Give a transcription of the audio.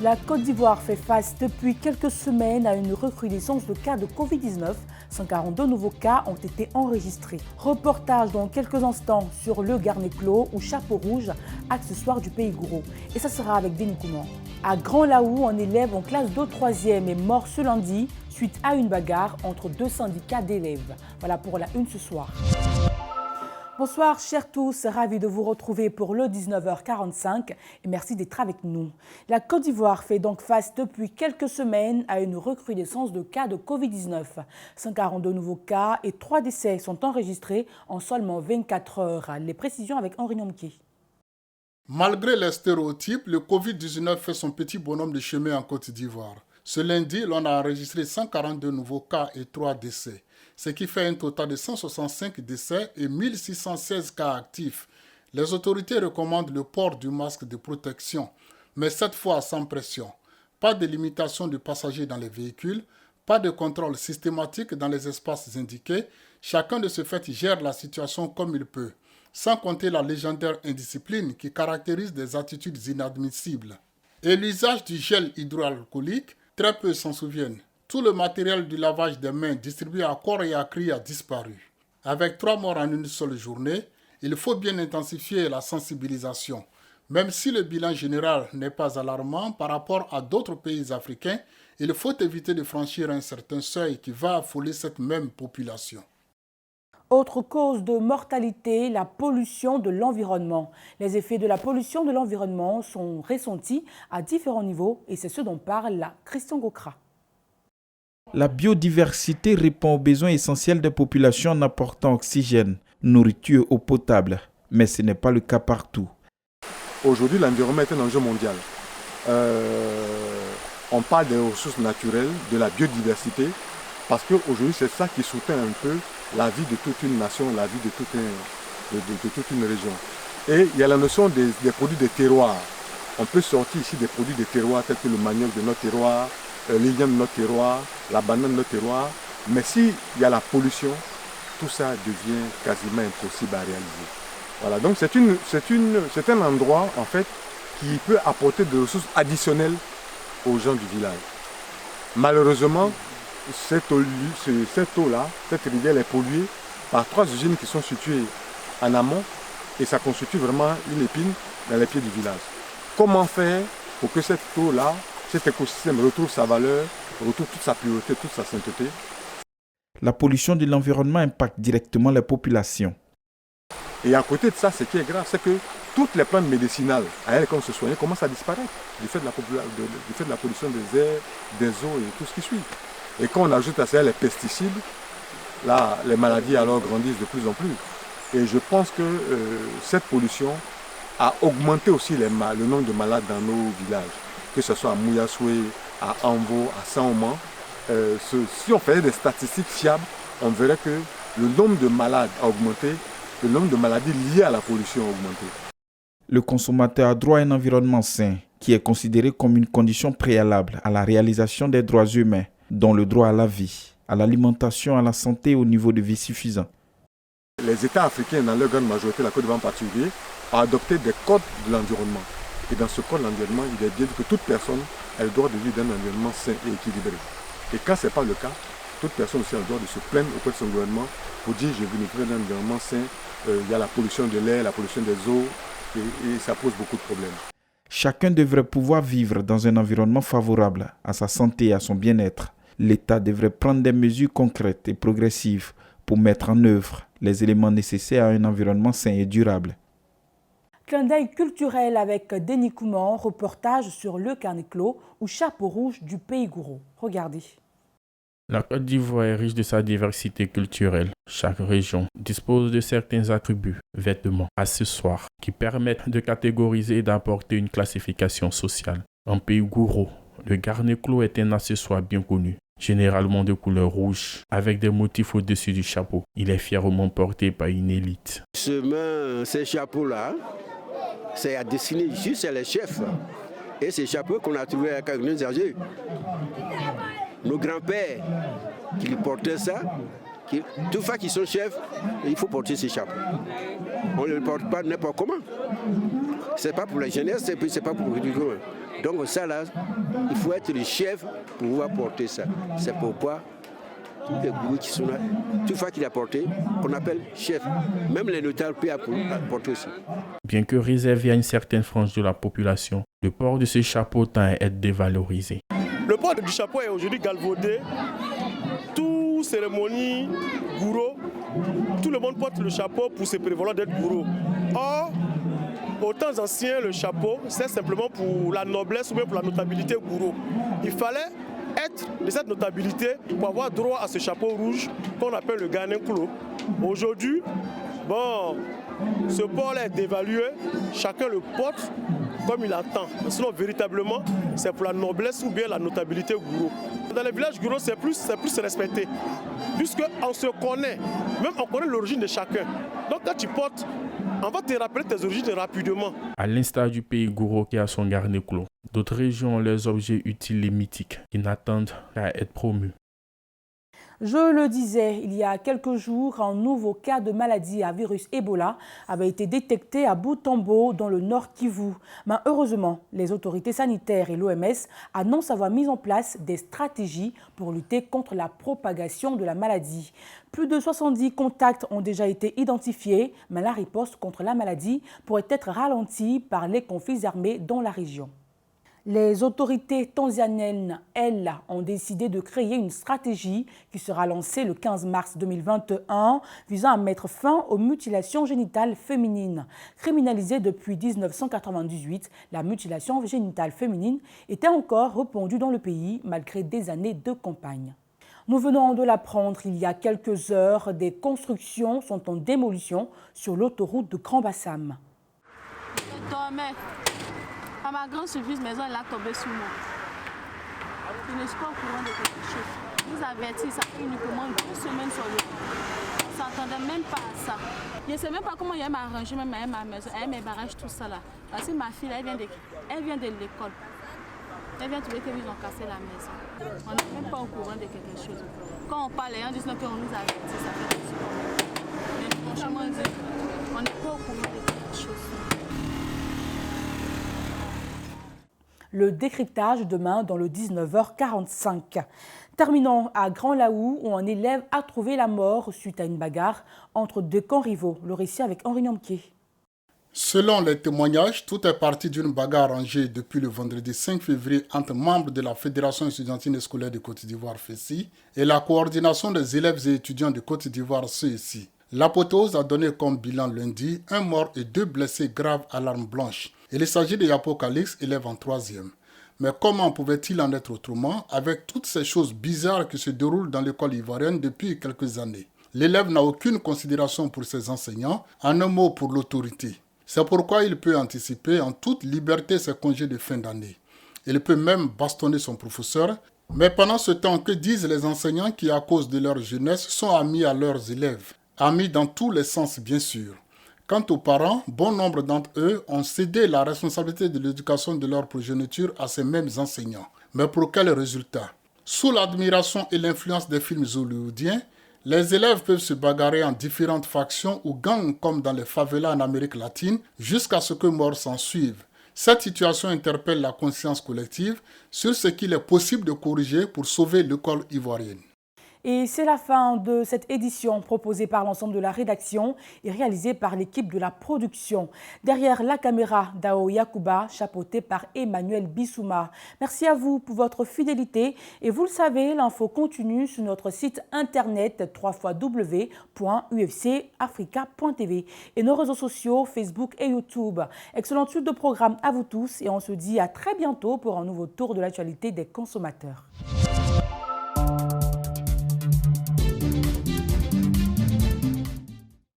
La Côte d'Ivoire fait face depuis quelques semaines à une recrudescence de cas de Covid-19. 142 nouveaux cas ont été enregistrés. Reportage dans quelques instants sur le Garnéclo ou Chapeau Rouge, accessoire du Pays Gourou. Et ça sera avec Denis Kouman. À Grand-Laou, un élève en classe de 3e est mort ce lundi suite à une bagarre entre deux syndicats d'élèves. Voilà pour la une ce soir. Bonsoir chers tous, ravi de vous retrouver pour le 19h45 et merci d'être avec nous. La Côte d'Ivoire fait donc face depuis quelques semaines à une recrudescence de cas de Covid-19. 142 nouveaux cas et 3 décès sont enregistrés en seulement 24 heures. Les précisions avec Henri Nomki. Malgré les stéréotypes, le Covid-19 fait son petit bonhomme de chemin en Côte d'Ivoire. Ce lundi, l'on a enregistré 142 nouveaux cas et 3 décès, ce qui fait un total de 165 décès et 1616 cas actifs. Les autorités recommandent le port du masque de protection, mais cette fois sans pression. Pas de limitation de passagers dans les véhicules, pas de contrôle systématique dans les espaces indiqués. Chacun de ce fait gère la situation comme il peut, sans compter la légendaire indiscipline qui caractérise des attitudes inadmissibles. Et l'usage du gel hydroalcoolique, très peu s'en souviennent. Tout le matériel du lavage des mains distribué à corps et à cri a disparu. Avec 3 morts en une seule journée, il faut bien intensifier la sensibilisation. Même si le bilan général n'est pas alarmant par rapport à d'autres pays africains, il faut éviter de franchir un certain seuil qui va affoler cette même population. Autre cause de mortalité, la pollution de l'environnement. Les effets de la pollution de l'environnement sont ressentis à différents niveaux et c'est ce dont parle Christian Gokra. La biodiversité répond aux besoins essentiels des populations en apportant oxygène, nourriture, eau potable. Mais ce n'est pas le cas partout. Aujourd'hui, l'environnement est un enjeu mondial. On parle des ressources naturelles, de la biodiversité, parce qu'aujourd'hui, c'est ça qui soutient un peu la vie de toute une nation, la vie de toute une région. Et il y a la notion des produits de terroir. On peut sortir ici des produits de terroir tels que le manioc de notre terroir, l'ignan de notre terroir, la banane de notre terroir. Mais s'il y a la pollution, tout ça devient quasiment impossible à réaliser. Voilà, donc c'est un endroit en fait qui peut apporter des ressources additionnelles aux gens du village. Malheureusement, cette eau-là, cette rivière est polluée par 3 usines qui sont situées en amont et ça constitue vraiment une épine dans les pieds du village. Comment faire pour que cette eau-là, cet écosystème retrouve sa valeur, retrouve toute sa pureté, toute sa sainteté? La pollution de l'environnement impacte directement les populations. Et à côté de ça, ce qui est grave, c'est que toutes les plantes médicinales à elles qu'on se soignait commencent à disparaître du fait de la pollution des airs, des eaux et tout ce qui suit. Et quand on ajoute à ça les pesticides, là, les maladies alors grandissent de plus en plus. Et je pense que cette pollution a augmenté aussi le nombre de malades dans nos villages, que ce soit à Mouyassoué, à Anvo, à Saint-Oman. Si on faisait des statistiques fiables, on verrait que le nombre de malades a augmenté, le nombre de maladies liées à la pollution a augmenté. Le consommateur a droit à un environnement sain, qui est considéré comme une condition préalable à la réalisation des droits humains, dont le droit à la vie, à l'alimentation, à la santé et au niveau de vie suffisant. Les États africains, dans leur grande majorité, la Côte d'Ivoire en particulier, ont adopté des codes de l'environnement. Et dans ce code de l'environnement, il est bien dit que toute personne a le droit de vivre dans un environnement sain et équilibré. Et quand ce n'est pas le cas, toute personne aussi a le droit de se plaindre auprès de son gouvernement pour dire je veux vivre dans un environnement sain, il y a la pollution de l'air, la pollution des eaux, et ça pose beaucoup de problèmes. Chacun devrait pouvoir vivre dans un environnement favorable à sa santé et à son bien-être. L'État devrait prendre des mesures concrètes et progressives pour mettre en œuvre les éléments nécessaires à un environnement sain et durable. Clin d'œil culturel avec Denis Kouman, reportage sur le Garnéclo ou Chapeau Rouge du Pays Gourou. Regardez. La Côte d'Ivoire est riche de sa diversité culturelle. Chaque région dispose de certains attributs, vêtements, accessoires qui permettent de catégoriser et d'apporter une classification sociale. En Pays Gourou, le Garnéclo est un accessoire bien connu, généralement de couleur rouge, avec des motifs au-dessus du chapeau. Il est fièrement porté par une élite. Ces chapeaux-là, c'est à dessiner juste les chefs. Et ces chapeaux qu'on a trouvés à nos âgés. Nos grands-pères qui portaient ça, tout fois qu'ils sont chefs, il faut porter ces chapeaux. On ne le porte pas n'importe comment. C'est pas pour la jeunesse et puis c'est pas pour le commun. Donc ça là, il faut être le chef pour pouvoir porter ça. C'est pourquoi tous les gourous qui sont là, toutefois qu'il a porté, qu'on appelle chef. Même les notables peuvent porter aussi. Bien que réservé à une certaine frange de la population, le port de ce chapeau tend à être dévalorisé. Le port du chapeau est aujourd'hui galvaudé. Toute cérémonie, gourou, tout le monde porte le chapeau pour se prévaloir d'être gourou. Or, aux temps anciens, le chapeau, c'est simplement pour la noblesse ou bien pour la notabilité gourou. Il fallait être de cette notabilité pour avoir droit à ce chapeau rouge qu'on appelle le Ghanaian Clos. Aujourd'hui, ce port est dévalué, chacun le porte comme il attend. Sinon, véritablement, c'est pour la noblesse ou bien la notabilité gourou. Dans les villages gourous, c'est plus respecté, puisqu'on se connaît, même on connaît l'origine de chacun. Donc quand tu portes, on va te rappeler tes origines rapidement. À l'instar du pays gourou qui a son Ghanaian Clos, d'autres régions ont leurs objets utiles et mythiques qui n'attendent qu'à être promus. Je le disais, il y a quelques jours, un nouveau cas de maladie à virus Ebola avait été détecté à Butembo, dans le Nord Kivu. Mais heureusement, les autorités sanitaires et l'OMS annoncent avoir mis en place des stratégies pour lutter contre la propagation de la maladie. Plus de 70 contacts ont déjà été identifiés, mais la riposte contre la maladie pourrait être ralentie par les conflits armés dans la région. Les autorités tanzaniennes, elles, ont décidé de créer une stratégie qui sera lancée le 15 mars 2021 visant à mettre fin aux mutilations génitales féminines. Criminalisée depuis 1998, la mutilation génitale féminine était encore répandue dans le pays malgré des années de campagne. Nous venons de l'apprendre il y a quelques heures, des constructions sont en démolition sur l'autoroute de Grand Bassam. À ma grande surprise, maison elle a tombé sur moi. Je ne suis pas au courant de quelque chose. Je vous avertis, ça fait uniquement 2 semaines sur le coup. On ne s'attendait même pas à ça. Je ne sais même pas comment il m'a arrangé, même à ma maison, avec mes barrages, tout ça là. Parce que ma fille, elle vient de l'école. Elle vient trouver qu'ils ont cassé la maison. On n'est même pas au courant de quelque chose. Quand on parle, les gens disent qu'on nous avertit, ça fait des secondes. Mais franchement, on n'est pas au courant de quelque chose. Le décryptage demain dans le 19h45. Terminons à Grand Laou où un élève a trouvé la mort suite à une bagarre entre 2 camps rivaux. Le récit avec Henri Nyamké. Selon les témoignages, tout est parti d'une bagarre arrangée depuis le vendredi 5 février entre membres de la Fédération estudiantine et scolaire de Côte d'Ivoire, FESI, et la coordination des élèves et étudiants de Côte d'Ivoire, CESI. L'apothéose a donné comme bilan lundi 1 mort et 2 blessés graves à l'arme blanche. Il s'agit de Yapo Calix, élève en 3e. Mais comment pouvait-il en être autrement avec toutes ces choses bizarres qui se déroulent dans l'école ivoirienne depuis quelques années? L'élève n'a aucune considération pour ses enseignants, en un mot pour l'autorité. C'est pourquoi il peut anticiper en toute liberté ses congés de fin d'année. Il peut même bastonner son professeur. Mais pendant ce temps, que disent les enseignants qui, à cause de leur jeunesse, sont amis à leurs élèves? Amis dans tous les sens, bien sûr. Quant aux parents, bon nombre d'entre eux ont cédé la responsabilité de l'éducation de leur progéniture à ces mêmes enseignants. Mais pour quel résultat? Sous l'admiration et l'influence des films hollywoodiens, les élèves peuvent se bagarrer en différentes factions ou gangs comme dans les favelas en Amérique latine jusqu'à ce que mort s'en suive. Cette situation interpelle la conscience collective sur ce qu'il est possible de corriger pour sauver l'école ivoirienne. Et c'est la fin de cette édition proposée par l'ensemble de la rédaction et réalisée par l'équipe de la production. Derrière la caméra, Dao Yakuba, chapeauté par Emmanuel Bissouma. Merci à vous pour votre fidélité. Et vous le savez, l'info continue sur notre site internet www.ufcafrica.tv et nos réseaux sociaux Facebook et YouTube. Excellente suite de programme à vous tous et on se dit à très bientôt pour un nouveau tour de l'actualité des consommateurs.